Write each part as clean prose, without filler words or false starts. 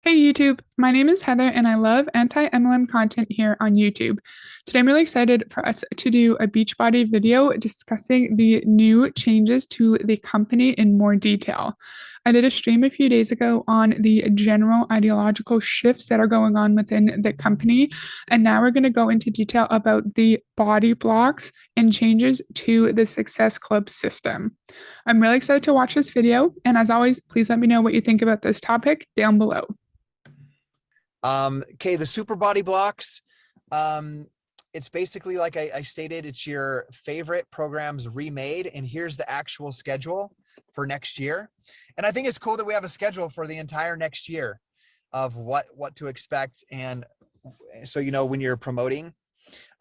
Hey YouTube, my name is Heather and I love anti-MLM content here on YouTube. Today I'm really excited for us to do a Beachbody video discussing the new changes to the company in more detail. I did a stream a few days ago on the general ideological shifts that are going on within the company, and now we're going to go into detail about the body blocks and changes to the Success Club system. I'm really excited to watch this video, and as always, please let me know what you think about this topic down below. Okay, the super body blocks. It's basically like I stated, it's your favorite programs remade, and here's the actual schedule for next year. And I think it's cool that we have a schedule for the entire next year of what to expect, and so you know when you're promoting.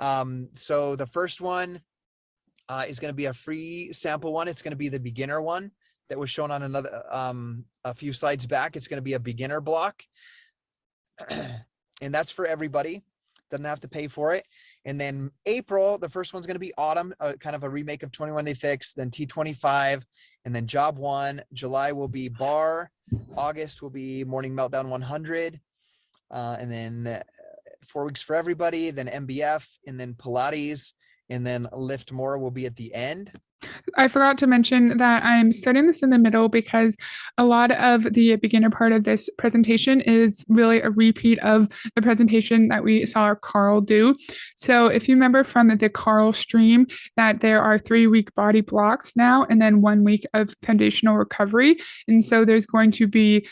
So the first one is going to be a free sample one. It's going to be the beginner one that was shown on another a few slides back. It's going to be a beginner block. And that's for everybody. Doesn't have to pay for it. And then April, the first one's going to be autumn, kind of a remake of 21 Day Fix, then T25, and then Job 1. July will be bar. August will be Morning Meltdown 100. And then 4 weeks for everybody, then MBF, and then Pilates, and then Lift More will be at the end. I forgot to mention that I'm starting this in the middle because a lot of the beginner part of this presentation is really a repeat of the presentation that we saw Carl do. So if you remember from the Carl stream that there are 3-week body blocks now and then 1 week of foundational recovery. And so there's going to be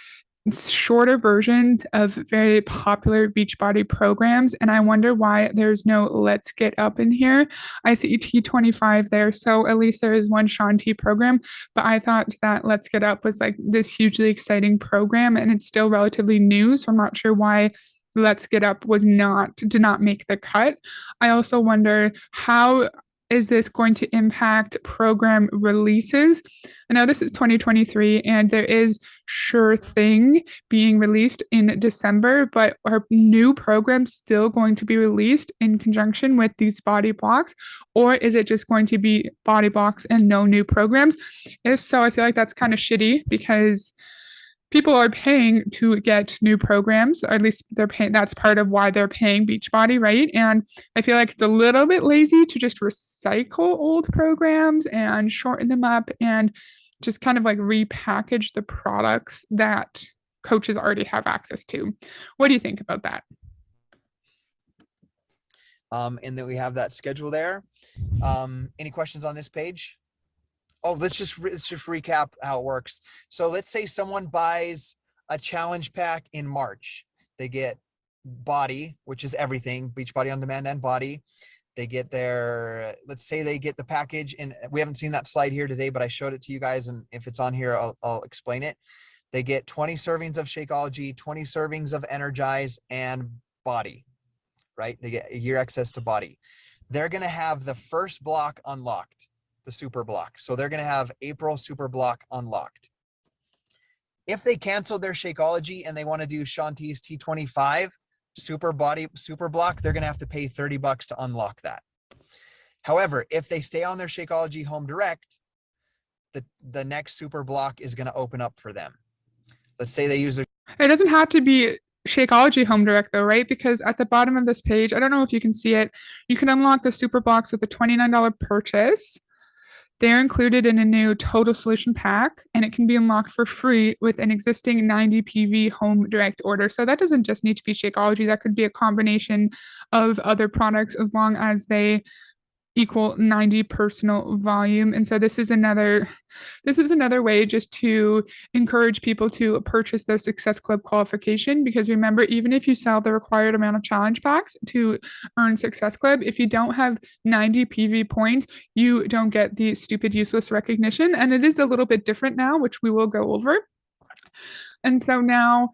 shorter versions of very popular Beachbody programs, and I wonder why there's no Let's Get Up in here. I see T25 there, so at least there is one Shaun T program, but I thought that Let's Get Up was like this hugely exciting program, and it's still relatively new, so I'm not sure why Let's Get Up did not make the cut. I also wonder how is this going to impact program releases? I know this is 2023 and there is Sure Thing being released in December, but are new programs still going to be released in conjunction with these body blocks? Or is it just going to be body blocks and no new programs? If so, I feel like that's kind of shitty because people are paying to get new programs, or at least they're paying. That's part of why they're paying Beachbody, right? And I feel like it's a little bit lazy to just recycle old programs and shorten them up and just kind of like repackage the products that coaches already have access to. What do you think about that? And then we have that schedule there. Any questions on this page? Oh, let's just recap how it works. So let's say someone buys a challenge pack in March. They get BODI, which is everything, Beachbody On Demand and BODI. They get their, let's say they get the package, and we haven't seen that slide here today, but I showed it to you guys, and if it's on here, I'll explain it. They get 20 servings of Shakeology, 20 servings of Energize, and BODI, right? They get a year access to BODI. They're going to have the first block unlocked, the super block. So they're going to have April super block unlocked. If they canceled their Shakeology and they want to do Shaun T's T25 super block, they're going to have to pay $30 to unlock that. However, if they stay on their Shakeology Home Direct, the next super block is going to open up for them. Let's say they use it doesn't have to be Shakeology Home Direct though, right? Because at the bottom of this page, I don't know if you can see it, you can unlock the super blocks with a $29 purchase. They're included in a new total solution pack, and it can be unlocked for free with an existing 90 PV home direct order. So that doesn't just need to be Shakeology. That could be a combination of other products as long as they equal 90 personal volume. And so this is another way just to encourage people to purchase their Success Club qualification, because remember, even if you sell the required amount of challenge packs to earn Success Club, if you don't have 90 PV points, you don't get the stupid useless recognition. And it is a little bit different now, which we will go over. And so now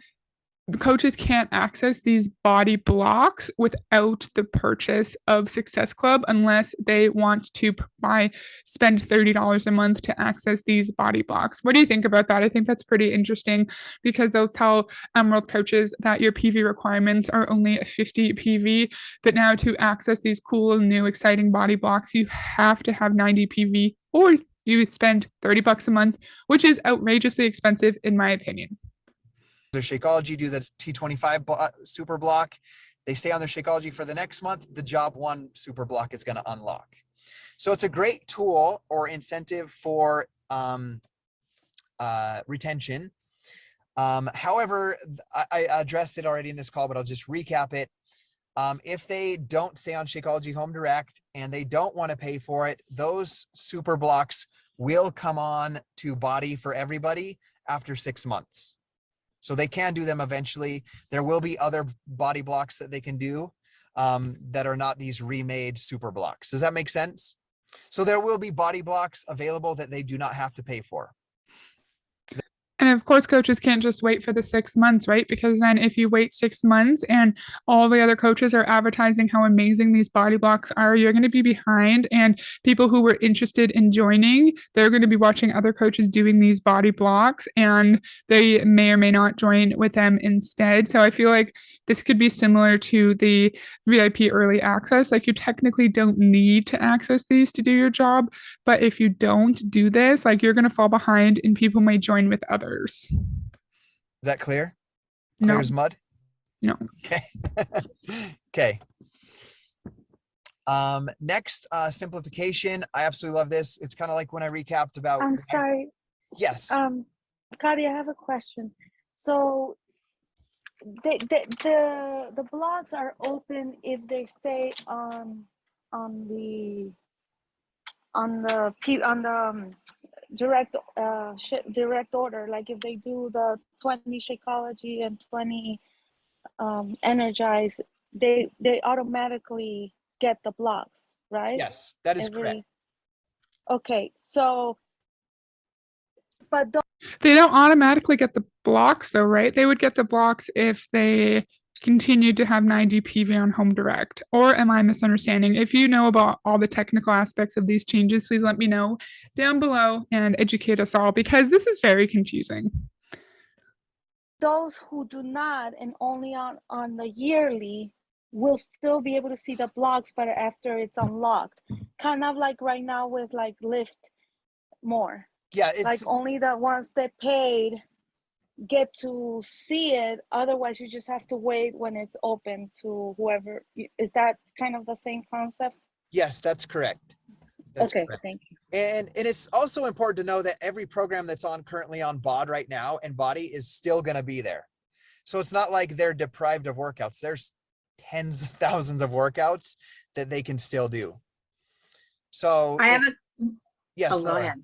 coaches can't access these body blocks without the purchase of Success Club unless they want to spend $30 a month to access these body blocks. What do you think about that? I think that's pretty interesting because they'll tell Emerald coaches that your PV requirements are only 50 PV, but now to access these cool, new, exciting body blocks, you have to have 90 PV or you spend $30 a month, which is outrageously expensive in my opinion. their Shakeology, do the T25 super block. They stay on their Shakeology for the next month. The job one super block is going to unlock. So it's a great tool or incentive for retention. However, I addressed it already in this call, but I'll just recap it. If they don't stay on Shakeology Home Direct and they don't want to pay for it, those super blocks will come on to BODI for everybody after 6 months. So they can do them eventually. There will be other BODI blocks that they can do that are not these remade super blocks. Does that make sense? So there will be BODI blocks available that they do not have to pay for. And of course, coaches can't just wait for the 6 months, right? Because then if you wait 6 months and all the other coaches are advertising how amazing these BODI blocks are, you're going to be behind. And people who were interested in joining, they're going to be watching other coaches doing these BODI blocks and they may or may not join with them instead. So I feel like this could be similar to the VIP early access. Like you technically don't need to access these to do your job. But if you don't do this, like you're going to fall behind and people may join with others. Is that clear? No. Clear as mud? No. Okay. Okay. Next, simplification. I absolutely love this. It's kind of like when I recapped about. I'm sorry. Yes. Cody, I have a question. So the blogs are open if they stay on the direct direct order, like if they do the 20 Shakeology and 20 Energize, they automatically get the blocks, right? Yes, that is correct. Okay, so but they don't automatically get the blocks though, right? They would get the blocks if they continued to have 90 PV on Home Direct. Or am I misunderstanding? If you know about all the technical aspects of these changes, please let me know down below and educate us all, because this is very confusing. Those who do not and only on the yearly will still be able to see the blocks, but after it's unlocked, kind of like right now with like Lift More. Yeah, it's like only the ones that paid get to see it. Otherwise, you just have to wait when it's open to whoever. Is that kind of the same concept? Yes, that's correct. That's okay, correct. Thank you. And it's also important to know that every program that's on currently on BOD right now and BODI is still going to be there. So it's not like they're deprived of workouts. There's tens of thousands of workouts that they can still do. So I have a yes. go ahead.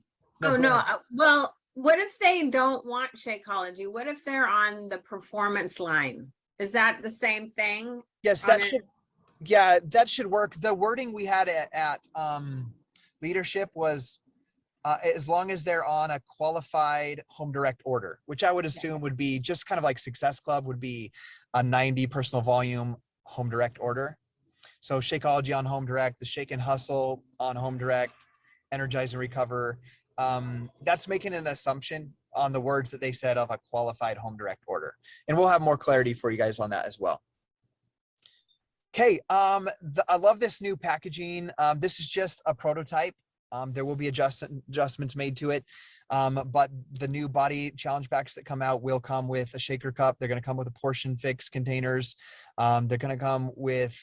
No. Well, what if they don't want Shakeology? What if they're on the performance line? Is that the same thing? Yes, that should work. The wording we had at leadership was as long as they're on a qualified Home Direct order, which I would assume would be just kind of like Success Club would be a 90 personal volume Home Direct order. So Shakeology on Home Direct, the Shake and Hustle on Home Direct, Energize and Recover. That's making an assumption on the words that they said of a qualified Home Direct order. And we'll have more clarity for you guys on that as well. Okay, I love this new packaging. This is just a prototype. There will be adjustments made to it. But the new BODI challenge packs that come out will come with a shaker cup. They're going to come with a portion fix containers. They're going to come with,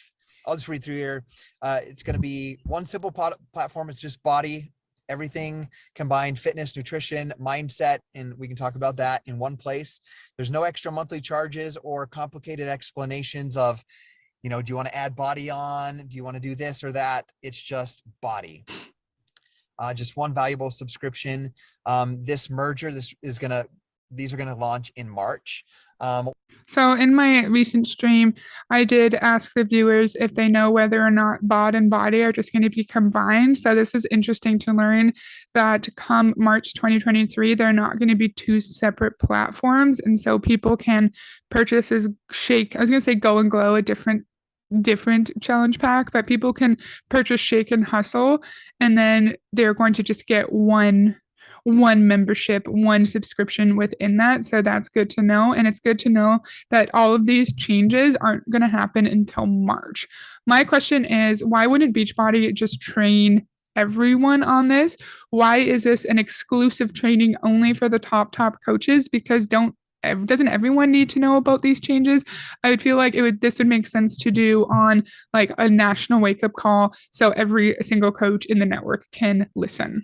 I'll just read through here. It's going to be one simple platform. It's just BODI, everything combined, fitness, nutrition, mindset, and we can talk about that in one place. There's no extra monthly charges or complicated explanations of, you know, do you want to add BODI on? Do you want to do this or that? It's just BODI. Just one valuable subscription. This merger, these are gonna launch in March. So in my recent stream, I did ask the viewers if they know whether or not BOD and BODI are just going to be combined. So this is interesting to learn that come March 2023, they're not going to be two separate platforms. And so people can purchase as Shake, I was going to say Go and Glow, a different challenge pack, but people can purchase Shake and Hustle, and then they're going to just get one membership, one subscription within that. So that's good to know. And it's good to know that all of these changes aren't going to happen until March. My question is, why wouldn't Beachbody just train everyone on this? Why is this an exclusive training only for the top coaches? Because don't doesn't everyone need to know about these changes? I would feel like this would make sense to do on like a national wake up call so every single coach in the network can listen.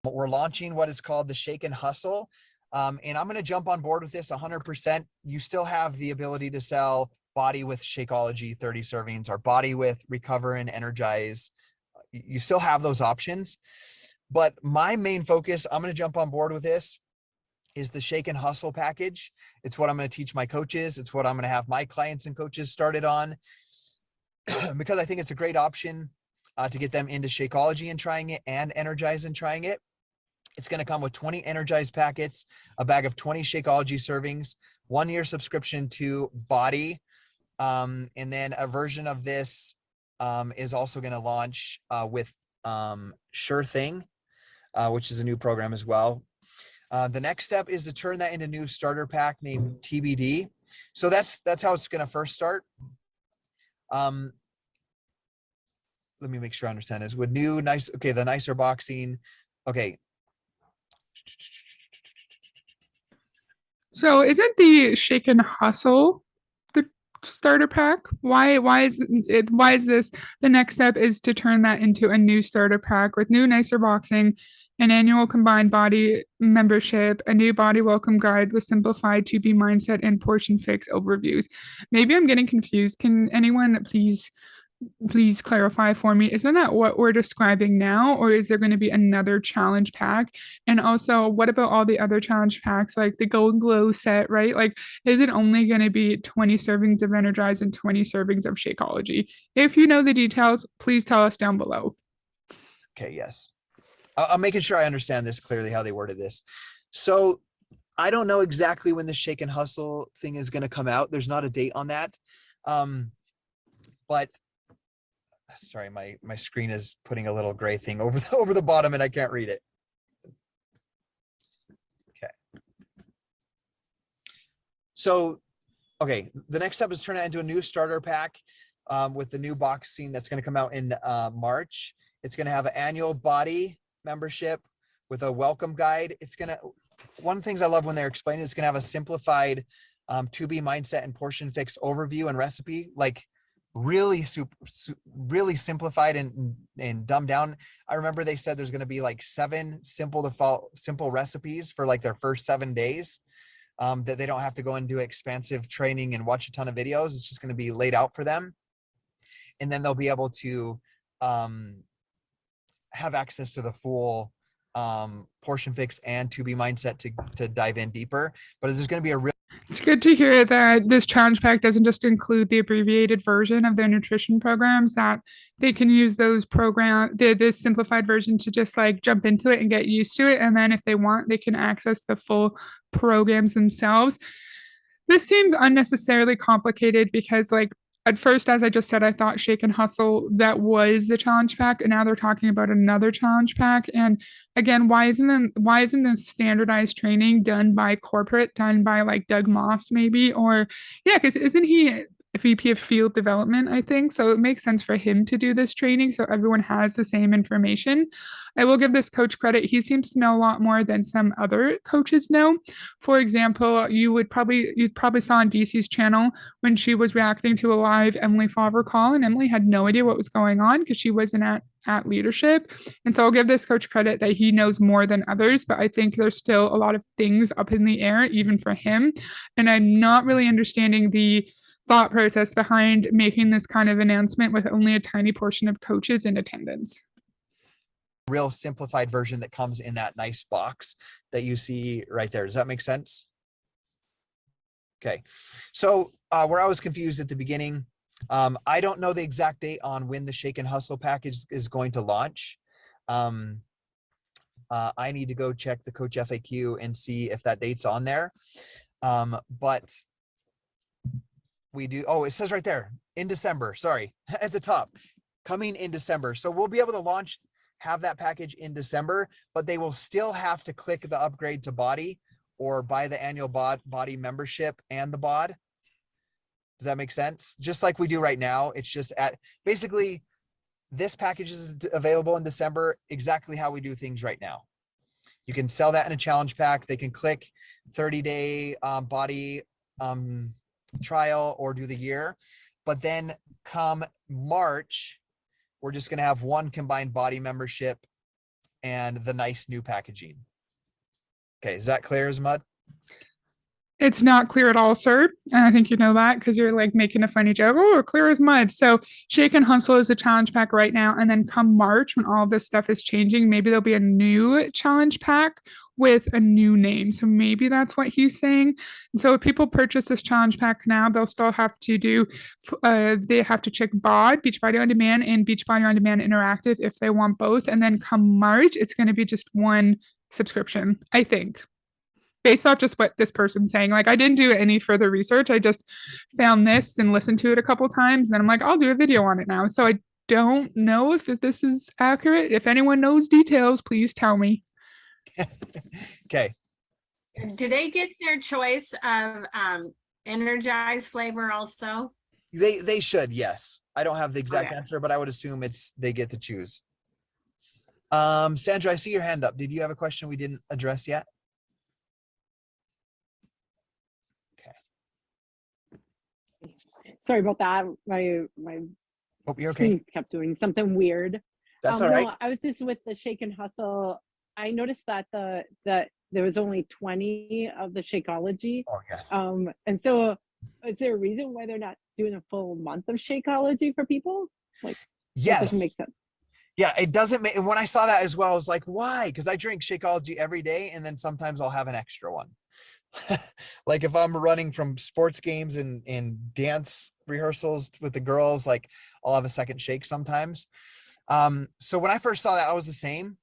We're launching what is called the Shake and Hustle. And I'm going to jump on board with this 100%. You still have the ability to sell BODI with Shakeology 30 servings or BODI with Recover and Energize. You still have those options. But my main focus, I'm going to jump on board with this, is the Shake and Hustle package. It's what I'm going to teach my coaches. It's what I'm going to have my clients and coaches started on because I think it's a great option to get them into Shakeology and trying it and Energize and trying it. It's going to come with 20 Energize packets, a bag of 20 Shakeology servings, 1-year subscription to BODI. And then a version of this is also going to launch with Sure Thing, which is a new program as well. The next step is to turn that into a new starter pack named TBD. So that's how it's going to first start. Let me make sure I understand this. With new, nice, okay, the nicer boxing. Okay. So isn't the Shake and Hustle the starter pack? Why is this the next step is to turn that into a new starter pack with new, nicer boxing, an annual combined BODI membership, a new BODI welcome guide with simplified 2B mindset and portion fix overviews. Maybe I'm getting confused. Can anyone please clarify for me, isn't that what we're describing now, or is there going to be another challenge pack? And also, what about all the other challenge packs, like the Gold Glow set, right? Like, is it only going to be 20 servings of Energize and 20 servings of Shakeology? If you know the details, please tell us down below. Okay, yes. I'm making sure I understand this clearly, how they worded this. So I don't know exactly when the Shake and Hustle thing is going to come out. There's not a date on that. But sorry, my screen is putting a little gray thing over the bottom and I can't read it. Okay. So, okay, the next step is to turn it into a new starter pack with the new boxing that's going to come out in March. It's going to have an annual BODI membership with a welcome guide. One of the things I love when they're explaining, it's going to have a simplified 2B mindset and portion fix overview and recipe, like really really simplified and dumbed down. I remember they said there's going to be like 7 simple recipes for like their first 7 days, that they don't have to go and do expansive training and watch a ton of videos. It's just going to be laid out for them. And then they'll be able to have access to the full portion fix and 2B mindset to dive in deeper. But there's going to be a real It's good to hear that this challenge pack doesn't just include the abbreviated version of their nutrition programs, that they can use those this simplified version to just like jump into it and get used to it. And then if they want, they can access the full programs themselves. This seems unnecessarily complicated because like at first, as I just said, I thought Shake and Hustle, that was the challenge pack, and now they're talking about another challenge pack. And again, why isn't this standardized training done by corporate, done by like Doug Moss maybe? Or yeah, because isn't he VP of Field Development, I think? So it makes sense for him to do this training so everyone has the same information. I will give this coach credit. He seems to know a lot more than some other coaches know. For example, you probably saw on DC's channel when she was reacting to a live Emily Favre call, and Emily had no idea what was going on because she wasn't at leadership. And so I'll give this coach credit that he knows more than others, but I think there's still a lot of things up in the air, even for him. And I'm not really understanding the thought process behind making this kind of announcement with only a tiny portion of coaches in attendance. Real simplified version that comes in that nice box that you see right there. Does that make sense? Okay. So where I was confused at the beginning, I don't know the exact date on when the Shake and Hustle package is going to launch. I need to go check the coach FAQ and see if that date's on there. But we do. Oh, it says right there in December, sorry, at the top, coming in December. So we'll be able to have that package in December, but they will still have to click the upgrade to BODI or buy the annual BODI membership and the BOD. Does that make sense? Just like we do right now. It's just basically this package is available in December, exactly how we do things right now. You can sell that in a challenge pack. They can click 30-day body trial or do the year. But then come March, we're just going to have one combined BODI membership and the nice new packaging. Okay, is that clear as mud? It's not clear at all, sir. And I think you know that because you're like making a funny joke. Oh, clear as mud. So Shake and Hustle is a challenge pack right now. And then come March, when all of this stuff is changing, maybe there'll be a new challenge pack with a new name. So maybe that's what he's saying. And so if people purchase this challenge pack now, they'll still have to do, they have to check BOD, Beachbody On Demand, and Beachbody On Demand Interactive if they want both. And then come March, it's going to be just one subscription, I think, based off just what this person's saying. Like, I didn't do any further research. I just found this and listened to it a couple times. And then I'm like, I'll do a video on it now. So I don't know if this is accurate. If anyone knows details, please tell me. Okay. Do they get their choice of energized flavor also? They should, yes. I don't have the exact Okay. answer, but I would assume they get to choose. Sandra, I see your hand up. Did you have a question we didn't address yet? Sorry about that. My Hope you're okay. team kept doing something weird. That's all right. No, I was just with the Shake and Hustle. I noticed that that there was only 20 of the Shakeology. Oh, yes. And so is there a reason why they're not doing a full month of Shakeology for people? Like, that Yes. doesn't make sense. Yeah, it doesn't make, and when I saw that as well, I was like, why? Because I drink Shakeology every day, and then sometimes I'll have an extra one. Like if I'm running from sports games and dance rehearsals with the girls, like I'll have a second shake sometimes. So when I first saw that, I was the same.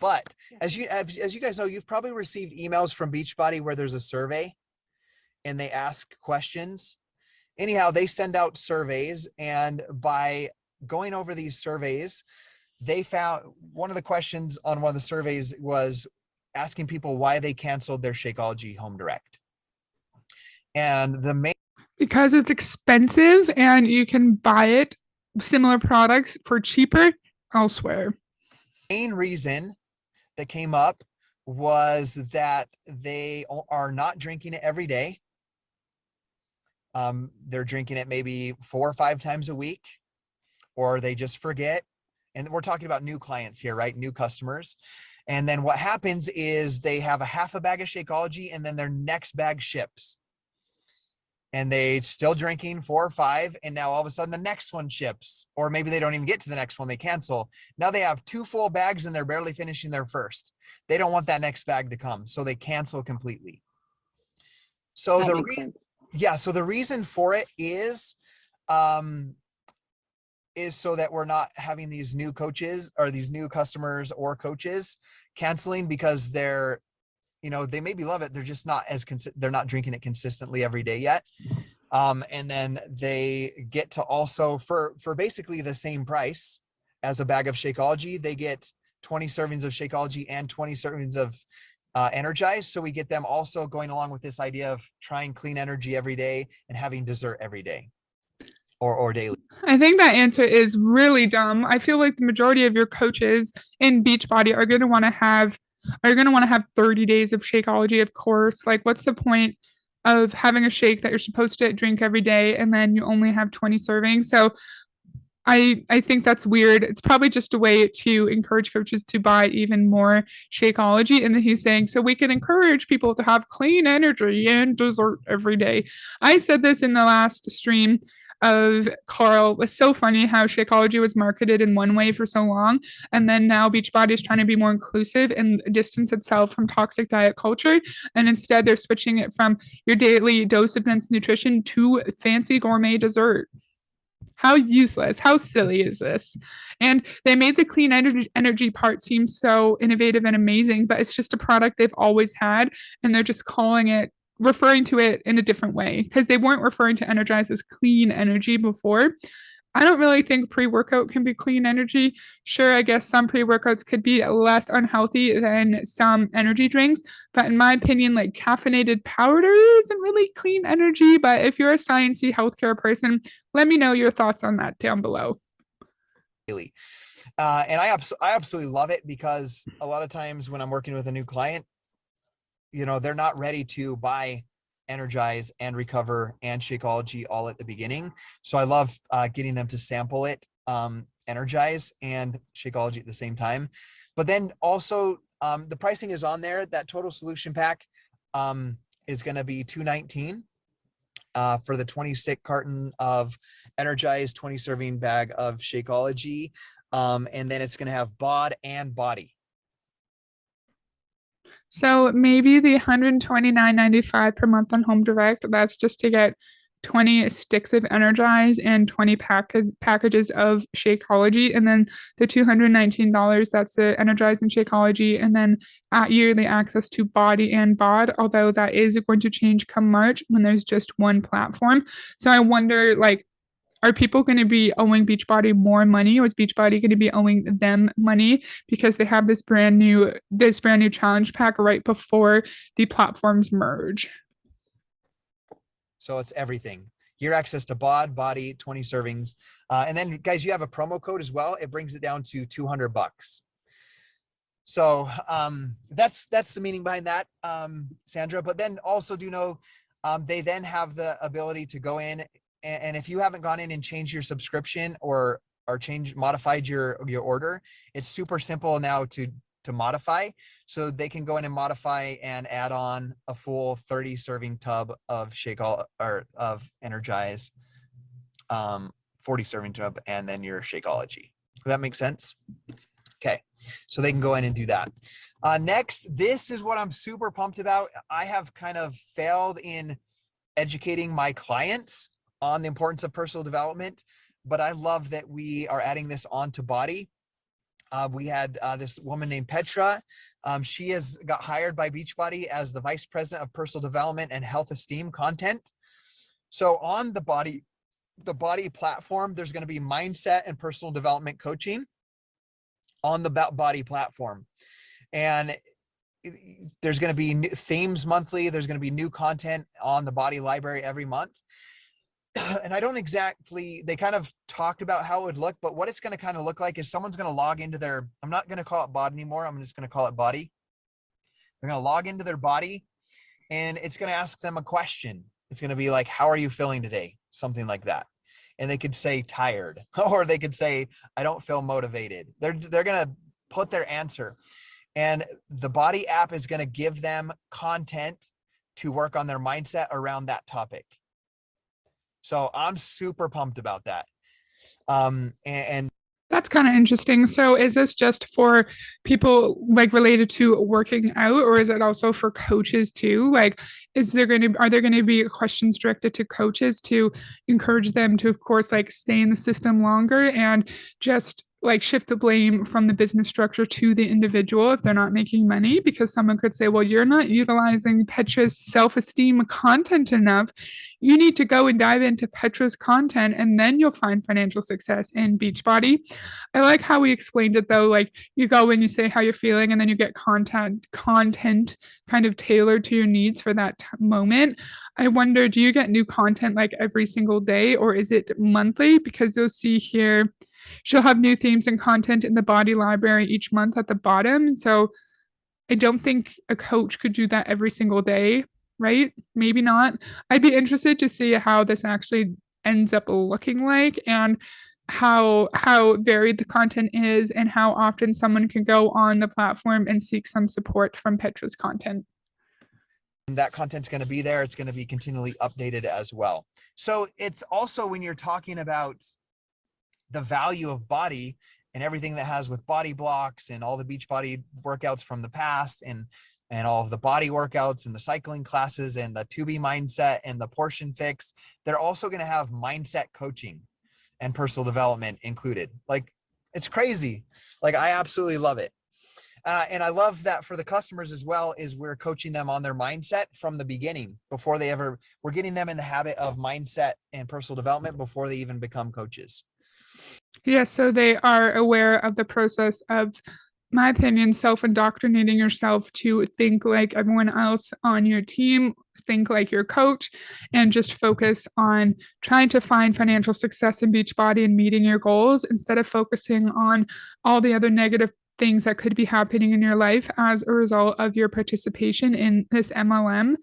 But as you guys know, you've probably received emails from Beachbody where there's a survey and they ask questions. Anyhow, they send out surveys, and by going over these surveys, they found one of the questions on one of the surveys was asking people why they canceled their Shakeology Home Direct. And the main, Because it's expensive and you can buy it, similar products, for cheaper elsewhere. main reason that came up was that they are not drinking it every day. They're drinking it maybe 4 or 5 times a week, or they just forget. And we're talking about new clients here, right? New customers. And then what happens is they have a half a bag of Shakeology, and then their next bag ships. And they still drinking 4 or 5. And now all of a sudden the next one ships, or maybe they don't even get to the next one. They cancel. Now they have 2 full bags and they're barely finishing their first. They don't want that next bag to come. So they cancel completely. So That makes sense. so the reason for it is so that we're not having these new coaches or these new customers or coaches canceling because they're, they maybe love it. They're just not they're not drinking it consistently every day yet. And then they get to also for basically the same price as a bag of Shakeology, they get 20 servings of Shakeology and 20 servings of Energize. So we get them also going along with this idea of trying clean energy every day and having dessert every day or daily. I think that answer is really dumb. I feel like the majority of your coaches in Beachbody are going to want to have 30 days of Shakeology, of course. Like, what's the point of having a shake that you're supposed to drink every day and then you only have 20 servings? So I think that's weird. It's probably just a way to encourage coaches to buy even more Shakeology. And then he's saying, so we can encourage people to have clean energy and dessert every day. I said this in the last stream of Carl. It was so funny how Shakeology was marketed in one way for so long, and then now Beachbody is trying to be more inclusive and distance itself from toxic diet culture, and instead they're switching it from your daily dose of dense nutrition to fancy gourmet dessert. How useless, how silly is this? And they made the clean energy part seem so innovative and amazing, but it's just a product they've always had, and they're just referring to it in a different way because they weren't referring to Energize as clean energy before. I don't really think pre-workout can be clean energy. Sure, I guess some pre-workouts could be less unhealthy than some energy drinks, but in my opinion, like caffeinated powder isn't really clean energy. But if you're a sciencey healthcare person, let me know your thoughts on that down below. And I absolutely love it because a lot of times when I'm working with a new client, they're not ready to buy Energize and Recover and Shakeology all at the beginning. So I love getting them to sample it, Energize and Shakeology at the same time. But then also the pricing is on there. That total solution pack is going to be $219 for the 20-stick carton of Energize, 20 serving bag of Shakeology. And then it's going to have BOD and BODI. So maybe the $129.95 per month on Home Direct, that's just to get 20 sticks of Energize and 20 packages of Shakeology. And then the $219, that's the Energize and Shakeology. And then at yearly access to BODI and BOD, although that is going to change come March when there's just one platform. So I wonder, like, are people going to be owing Beachbody more money, or is Beachbody going to be owing them money because they have this brand new challenge pack right before the platforms merge? So it's everything. Year access to BOD, BODI, 20 servings. And then guys, you have a promo code as well. It brings it down to $200. So that's the meaning behind that, Sandra. But then also do know they then have the ability to go in, and if you haven't gone in and changed your subscription or modified your order, it's super simple now to modify. So they can go in and modify and add on a full 30 serving tub of of Energize, 40 serving tub, and then your Shakeology. Does that make sense? Okay, so they can go in and do that. Next, this is what I'm super pumped about. I have kind of failed in educating my clients on the importance of personal development, but I love that we are adding this onto BODI. We had this woman named Petra. She has got hired by Beachbody as the Vice President of Personal Development and Health Esteem Content. So on the BODI platform, there's going to be mindset and personal development coaching on the BODI platform. And there's going to be new themes monthly. There's going to be new content on the BODI library every month. And I don't exactly, they kind of talked about how it would look, but what it's going to kind of look like is someone's going to log into their, I'm not going to call it BOD anymore. I'm just going to call it BODI. They're going to log into their BODI, and it's going to ask them a question. It's going to be like, how are you feeling today? Something like that. And they could say tired, or they could say, I don't feel motivated. They're going to put their answer, and the BODI app is going to give them content to work on their mindset around that topic. So I'm super pumped about that. And that's kind of interesting. So is this just for people like related to working out, or is it also for coaches too? Like, are there going to be questions directed to coaches to encourage them to, of course, like stay in the system longer and just like shift the blame from the business structure to the individual if they're not making money? Because someone could say, well, you're not utilizing Petra's self-esteem content enough. You need to go and dive into Petra's content, and then you'll find financial success in Beachbody. I like how we explained it though. Like, you go and you say how you're feeling, and then you get content kind of tailored to your needs for that moment. I wonder, do you get new content like every single day, or is it monthly? Because you'll see here, she'll have new themes and content in the BODI library each month at the bottom. So I don't think a coach could do that every single day, right? Maybe not. I'd be interested to see how this actually ends up looking like, and how varied the content is, and how often someone can go on the platform and seek some support from Petra's content. That content's going to be there. It's going to be continually updated as well. So it's also, when you're talking about the value of BODI and everything that has with body blocks and all the Beachbody workouts from the past, and all of the BODI workouts and the cycling classes and the 2B mindset and the portion fix, they're also going to have mindset coaching and personal development included. Like, it's crazy. Like, I absolutely love it. And I love that for the customers as well, is we're coaching them on their mindset from the beginning, before we're getting them in the habit of mindset and personal development before they even become coaches. Yeah, so they are aware of the process of, my opinion, self-indoctrinating yourself to think like everyone else on your team, think like your coach, and just focus on trying to find financial success in Beachbody and meeting your goals, instead of focusing on all the other negative things that could be happening in your life as a result of your participation in this MLM.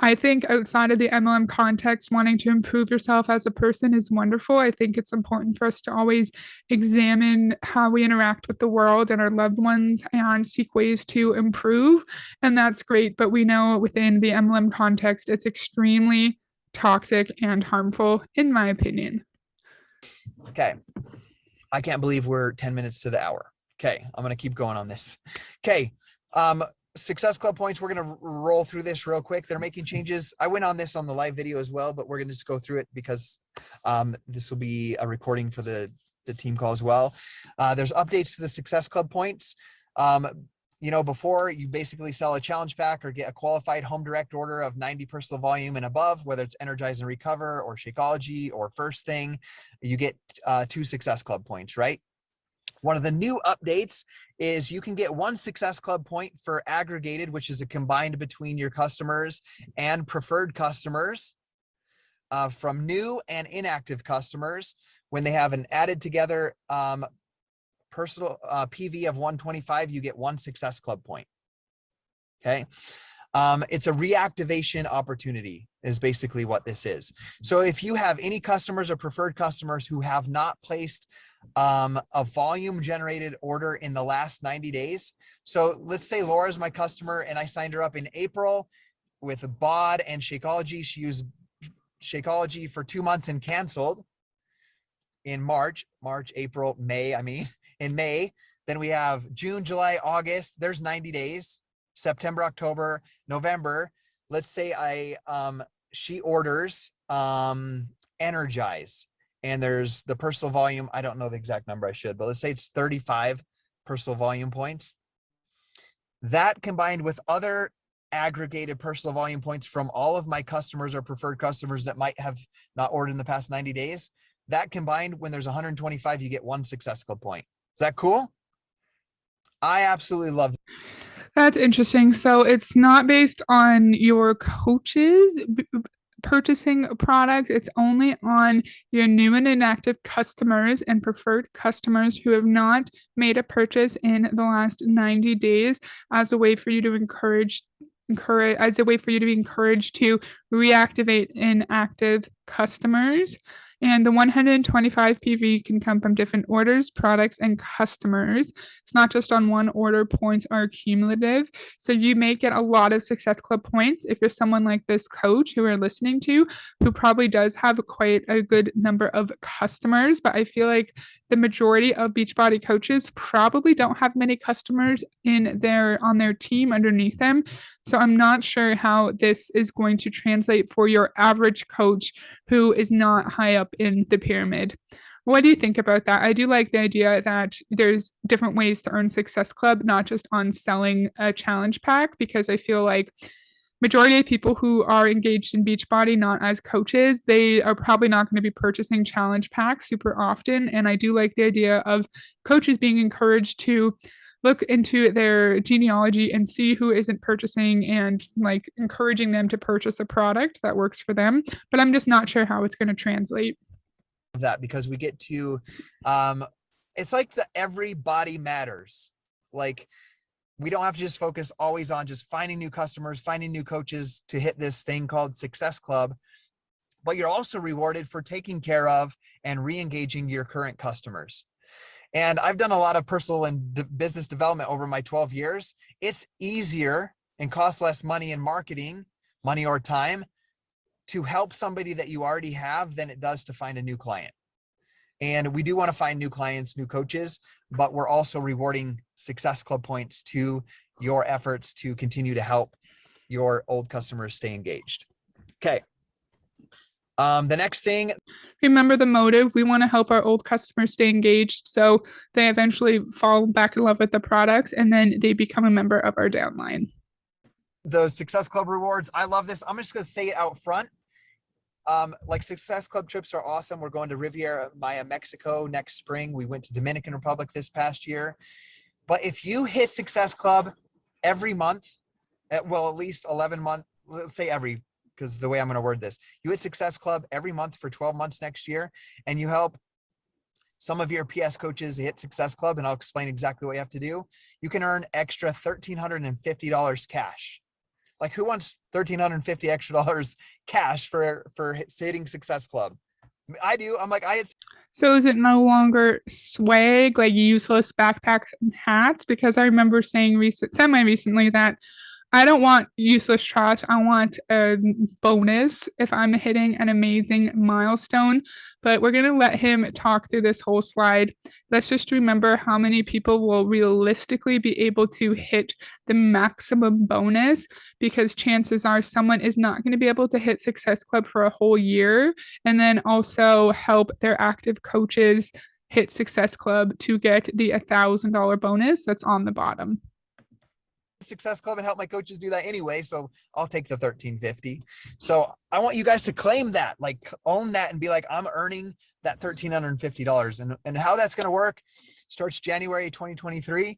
I think outside of the MLM context, wanting to improve yourself as a person is wonderful. I think it's important for us to always examine how we interact with the world and our loved ones and seek ways to improve. And that's great. But we know within the MLM context, it's extremely toxic and harmful, in my opinion. Okay. I can't believe we're 10 minutes to the hour. Okay. I'm going to keep going on this. Okay. Success Club points. We're going to roll through this real quick. They're making changes. I went on this on the live video as well, but we're going to just go through it because this will be a recording for the team call as well. There's updates to the Success Club points. You know, before you basically sell a challenge pack or get a qualified home direct order of 90 personal volume and above, whether it's Energize and Recover or Shakeology or First Thing, you get 2 Success Club points, right? One of the new updates is you can get 1 Success Club point for aggregated, which is a combined between your customers and preferred customers from new and inactive customers. When they have an added together personal PV of 125, you get 1 Success Club point. Okay. It's a reactivation opportunity is basically what this is. So if you have any customers or preferred customers who have not placed a volume generated order in the last 90 days. So let's say Laura's my customer and I signed her up in April with BODI and Shakeology. She used Shakeology for 2 months and canceled in March, April, May, in May. Then we have June, July, August. There's 90 days. September, October, November. Let's say she orders Energize, and there's the personal volume. I don't know the exact number, I should, but let's say it's 35 personal volume points. That combined with other aggregated personal volume points from all of my customers or preferred customers that might have not ordered in the past 90 days, that combined, when there's 125, you get 1 Success Club point. Is that cool? I absolutely love it. That's interesting. So it's not based on your coaches purchasing a product. It's only on your new and inactive customers and preferred customers who have not made a purchase in the last 90 days as a way for you to be encouraged to reactivate inactive customers. And the 125 PV can come from different orders, products, and customers. It's not just on one order. Points are cumulative. So you may get a lot of Success Club points if you're someone like this coach who we're listening to, who probably does have quite a good number of customers. But I feel like the majority of Beachbody coaches probably don't have many customers on their team underneath them. So I'm not sure how this is going to translate for your average coach who is not high up in the pyramid. What do you think about that? I do like the idea that there's different ways to earn Success Club, not just on selling a challenge pack, because I feel like majority of people who are engaged in Beachbody, not as coaches, they are probably not going to be purchasing challenge packs super often. And I do like the idea of coaches being encouraged to look into their genealogy and see who isn't purchasing and like encouraging them to purchase a product that works for them. But I'm just not sure how it's going to translate. That because we get to, it's like the everybody matters. Like we don't have to just focus always on just finding new customers, finding new coaches to hit this thing called Success Club, but you're also rewarded for taking care of and re-engaging your current customers. And I've done a lot of personal and business development over my 12 years. It's easier and costs less money in marketing, money or time, to help somebody that you already have than it does to find a new client. And we do want to find new clients, new coaches, but we're also rewarding Success Club points to your efforts to continue to help your old customers stay engaged. Okay. The next thing. Remember the motive. We want to help our old customers stay engaged so they eventually fall back in love with the products and then they become a member of our downline. The Success Club rewards. I love this. I'm just going to say it out front. Like Success Club trips are awesome. We're going to Riviera Maya, Mexico next spring. We went to Dominican Republic this past year. But if you hit Success Club every month, at least 11 months, let's say because the way I'm going to word this, you hit Success Club every month for 12 months next year, and you help some of your PS coaches hit Success Club, and I'll explain exactly what you have to do. You can earn extra $1,350 cash. Like, who wants $1,350 extra dollars cash for hitting Success Club? I do. I'm like, So is it no longer swag, like useless backpacks and hats? Because I remember saying semi-recently that I don't want useless trash. I want a bonus if I'm hitting an amazing milestone. But we're going to let him talk through this whole slide. Let's just remember how many people will realistically be able to hit the maximum bonus, because chances are someone is not going to be able to hit Success Club for a whole year, and then also help their active coaches hit Success Club to get the $1,000 bonus that's on the bottom. Success Club and help my coaches do that anyway, so I'll take the $1,350. So I want you guys to claim that, like, own that, and be like, I'm earning that $1,350. And how that's going to work starts January 2023.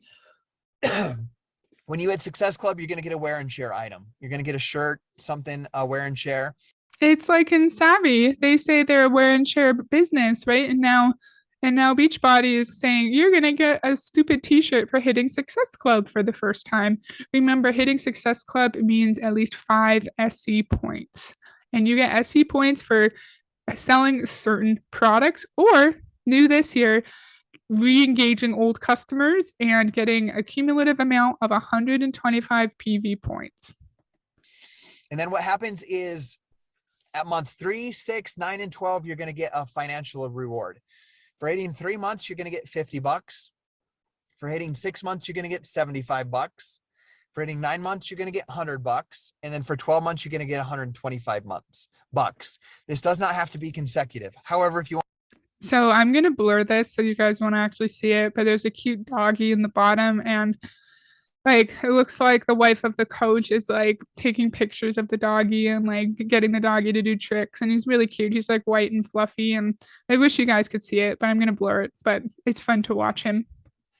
When you hit Success Club, you're going to get a wear and share item. You're going to get a shirt, something, wear and share. It's like in Savvy, they say they're a wear and share business, right? And now Beachbody is saying you're going to get a stupid t-shirt for hitting Success Club for the first time. Remember, hitting Success Club means at least 5 SC points. And you get SC points for selling certain products, or new this year, re-engaging old customers and getting a cumulative amount of 125 PV points. And then what happens is at month 3, 6, 9, and 12, you're going to get a financial reward. For hitting 3 months, you're going to get $50. For hitting 6 months, you're going to get $75. For hitting 9 months, you're going to get $100. And then for 12 months, you're going to get 125 bucks. This does not have to be consecutive. However, if you want. So I'm going to blur this so you guys want to actually see it, but there's a cute doggy in the bottom, and like, it looks like the wife of the coach is like taking pictures of the doggy and like getting the doggy to do tricks. And he's really cute. He's like white and fluffy. And I wish you guys could see it, but I'm going to blur it. But it's fun to watch him.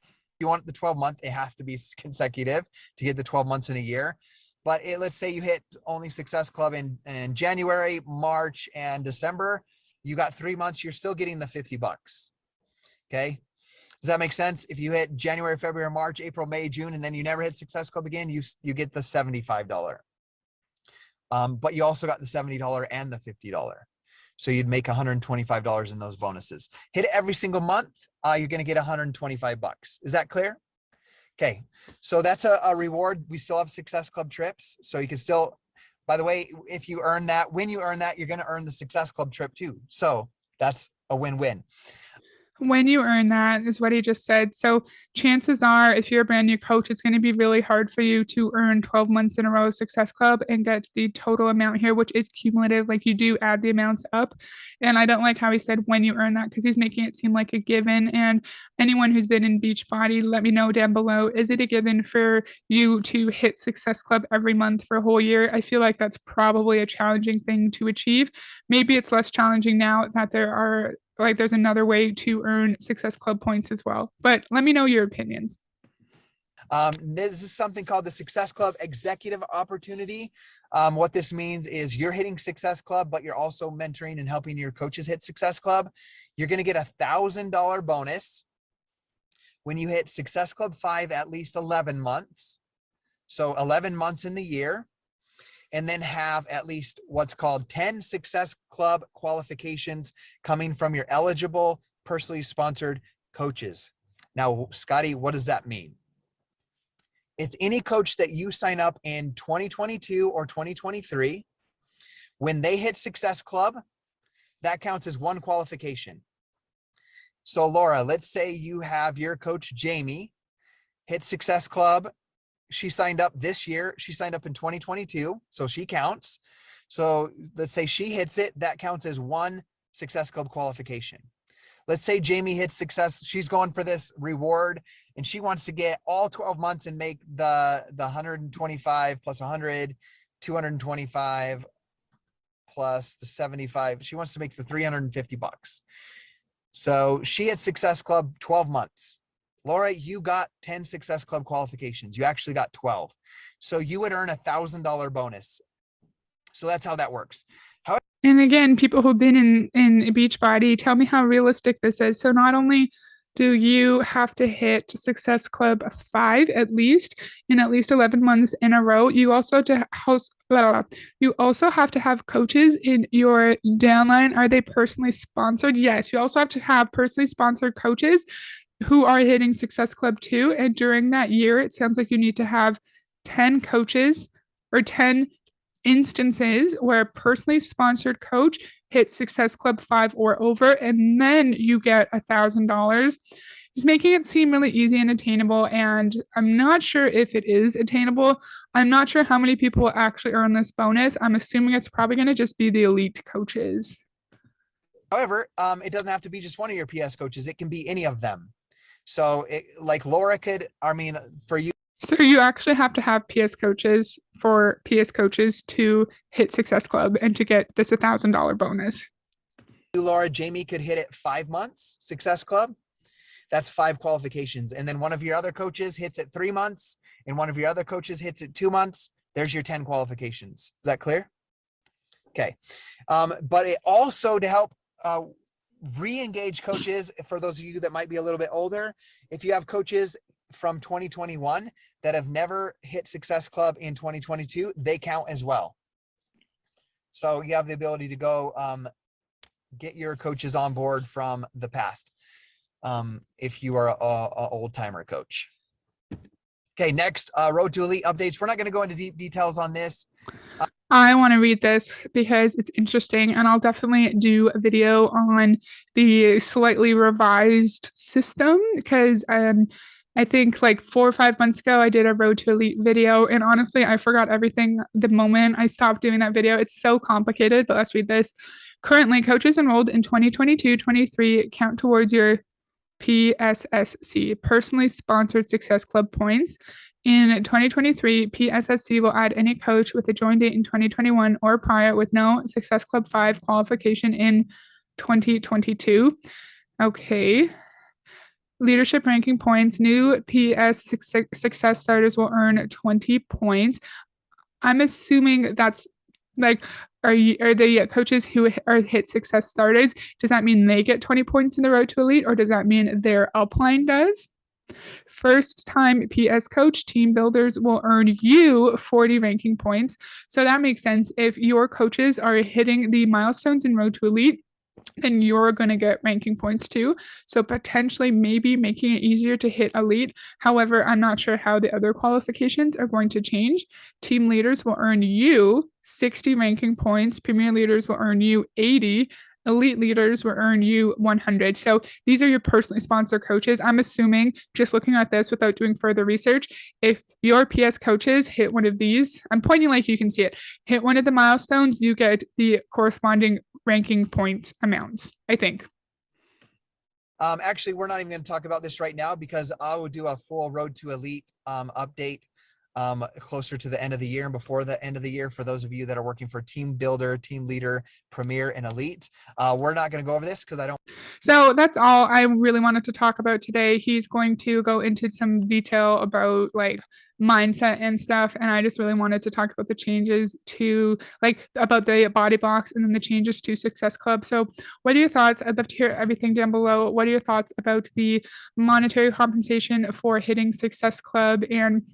If you want the 12 month, it has to be consecutive to get the 12 months in a year. But let's say you hit only Success Club in January, March, and December. You got 3 months, you're still getting the $50. Okay. Does that make sense? If you hit January, February, March, April, May, June, and then you never hit Success Club again, you get the $75. But you also got the $70 and the $50. So you'd make $125 in those bonuses. Hit it every single month, you're going to get 125 bucks. Is that clear? Okay. So that's a reward. We still have Success Club trips. So you can still, by the way, if you earn that, when you earn that, you're going to earn the Success Club trip too. So that's a win-win. When you earn that is what he just said. So chances are, if you're a brand new coach, it's going to be really hard for you to earn 12 months in a row of Success Club and get the total amount here, which is cumulative. Like, you do add the amounts up. And I don't like how he said when you earn that, because he's making it seem like a given. And anyone who's been in Beachbody, let me know down below. Is it a given for you to hit Success Club every month for a whole year? I feel like that's probably a challenging thing to achieve. Maybe it's less challenging now that there's another way to earn Success Club points as well. But let me know your opinions. This is something called the Success Club Executive Opportunity. What this means is you're hitting Success Club, but you're also mentoring and helping your coaches hit Success Club. You're going to get $1,000 bonus when you hit Success Club 5 at least 11 months. So 11 months in the year. And then have at least what's called 10 Success Club qualifications coming from your eligible, personally sponsored coaches. Now, Scotty, what does that mean? It's any coach that you sign up in 2022 or 2023. When they hit Success Club, that counts as one qualification. So Laura, let's say you have your coach, Jamie, hit Success Club. She signed up this year. She signed up in 2022, so she counts. So let's say she hits it. That counts as one Success Club qualification. Let's say Jamie hits Success. She's going for this reward, and she wants to get all 12 months and make the 125 plus 100, 225 plus the 75. She wants to make the 350 bucks. So she hit Success Club 12 months. Laura, you got 10 Success Club qualifications. You actually got 12. So you would earn $1,000 bonus. So that's how that works. And again, people who've been in Beachbody, tell me how realistic this is. So not only do you have to hit Success Club 5 at least in at least 11 months in a row, you also you also have to have coaches in your downline. Are they personally sponsored? Yes. You also have to have personally sponsored coaches who are hitting Success Club 2. And during that year, it sounds like you need to have 10 coaches or 10 instances where a personally sponsored coach hits Success Club 5 or over, and then you get $1,000. He's making it seem really easy and attainable, and I'm not sure if it is attainable. I'm not sure how many people will actually earn this bonus. I'm assuming it's probably going to just be the elite coaches. However, it doesn't have to be just one of your PS coaches. It can be any of them. So like Laura could, I mean, for you. So you actually have to have PS coaches for PS coaches to hit Success Club and to get this $1,000 bonus. Laura, Jamie could hit it 5 months, Success Club. That's 5 qualifications. And then one of your other coaches hits it 3 months, and one of your other coaches hits it 2 months. There's your 10 qualifications. Is that clear? Okay. But it also, to help re-engage coaches, for those of you that might be a little bit older, if you have coaches from 2021 that have never hit Success Club in 2022, they count as well. So you have the ability to go get your coaches on board from the past if you are a old timer coach. Okay, next, Road to Elite updates. We're not going to go into deep details on this. I want to read this because it's interesting, and I'll definitely do a video on the slightly revised system because I think like 4 or 5 months ago, I did a Road to Elite video, and honestly, I forgot everything the moment I stopped doing that video. It's so complicated, but let's read this. Currently, coaches enrolled in 2022-23 count towards your PSSC, Personally Sponsored Success Club points. In 2023, PSSC will add any coach with a join date in 2021 or prior with no Success Club 5 qualification in 2022. Okay. Leadership ranking points. New PS success starters will earn 20 points. I'm assuming that's like, are the coaches who are hit success starters, does that mean they get 20 points in the Road to Elite, or does that mean their upline does? First time PS coach team builders will earn you 40 ranking points. So that makes sense. If your coaches are hitting the milestones in Road to Elite, then you're going to get ranking points too. So potentially maybe making it easier to hit elite. However, I'm not sure how the other qualifications are going to change. Team leaders will earn you 60 ranking points. Premier leaders will earn you 80. Elite leaders will earn you 100. So these are your personally sponsored coaches. I'm assuming, just looking at this without doing further research, if your PS coaches hit one of these, I'm pointing like you can see it, hit one of the milestones, you get the corresponding ranking point amounts, I think. Actually, we're not even going to talk about this right now because I will do a full Road to Elite update closer to the end of the year and before the end of the year for those of you that are working for team builder, team leader, premier, and elite. We're not going to go over this because I don't. So that's all I really wanted to talk about today. He's going to go into some detail about like mindset and stuff, and I just really wanted to talk about the changes to like about the body blocks and then the changes to Success Club. So what are your thoughts? I'd love to hear everything down below. What are your thoughts about the monetary compensation for hitting Success Club and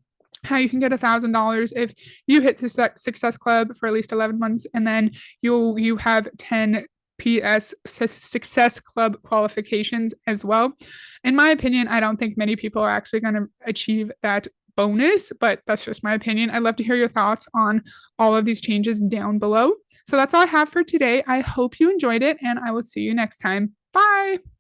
how you can get $1,000 if you hit Success Club for at least 11 months, and then you have 10 PS Success Club qualifications as well. In my opinion, I don't think many people are actually going to achieve that bonus, but that's just my opinion. I'd love to hear your thoughts on all of these changes down below. So that's all I have for today. I hope you enjoyed it, and I will see you next time. Bye.